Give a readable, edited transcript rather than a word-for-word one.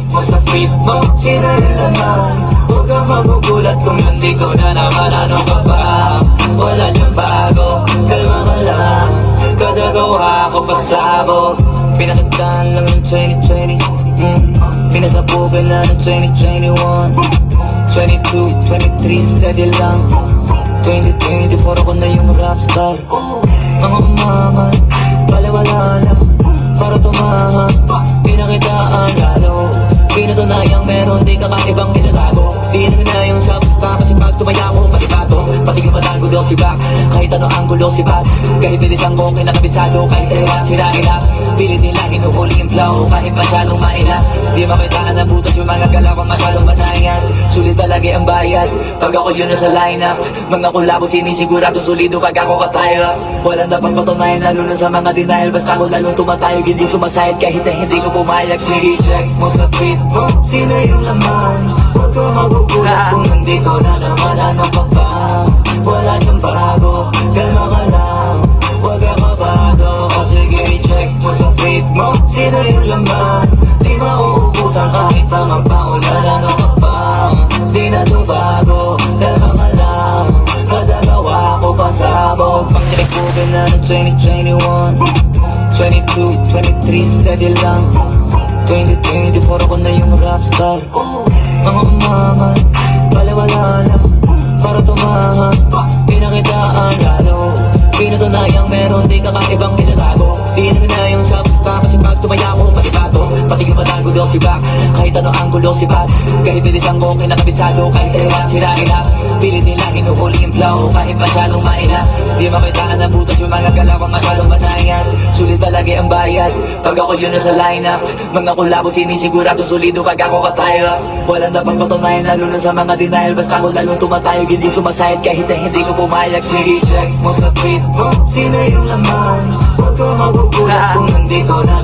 mo sa feed mo, sino yung laman? Huwag kang magugulat kung nandito na naman. Ano ka ba? Wala dyan bago, kalma ka lang. Kada gawa ko pasabog, pinakagdaan lang ng 2020. Pinasabugan na ng 2021, 22, 23, steady lang. 2024 ako na yung rap star. Mga umaman, baliwala lang, para tumahan, pinakitaan lalo. Pinatunayang meron di kakaibang minatago. Di na yung sa pusta kasi pag tumaya ko patibato. Pati yung matangulo si back, kahit ano anggulo si bat. Kahit bilis ang bokeh na kabisado, kahit ewan sirain na. Pilit nila hinuhuli yung flow, kahit masyadong maila. Di makitaan na butas yung mga galawang masyadong matayan. Sulit palagi ang bayad, pag ako yun na sa lineup. Mga kulabo sinisigurado solido pag ako kataya. Walang dapat patunayan lalo na sa mga denial. Basta ako lalong tumatayog, hindi sumasayad kahit na hindi ko pumayag. Sige, check mo sa feed mo, sino yung laman? Huwag kang magugulat kung nandito na naman. Ano ka ba? Wala dyan bago, kalma ka lang, huwag kang kabado. O sige, check mo sa feed mo, sino yung laman? Di mauubusan kahit naman paulan. Ano ka ba? Di na to bago, kalma ka lang. Kada gawa ko pasabog, pang tinagbugan na ng 2021, 22, 23, steady lang. 2024 ako na yung rap star. Mga umaman, baliwala lang, para tumahan, pinakitaan lalo. Pinatunayang meron di kakaibang minatago. Di na yung sa pusta kasi pag tumaya ko patibato. Pati yung matangulo si back, kahit ano anggulo si bat. Kahit bilis ang bokeh na kabisado, kahit ewan sirain na. Pilit nila hinuhuli yung flow, kahit masyadong maila. Di makitaan na butas yung mga galawang masyadong matayan. Sulit palagi ang bayad, pag ako yun na sa lineup. Mga kulabo sinisigurado solido pag ako kataya. Walang dapat patunayan lalo na sa mga denial. Basta ako lalong tumatayog, hindi sumasayad kahit na hindi ko pumayag. Sige, check mo sa feed mo, sino yung laman? Huwag kang magugulat kung nandito na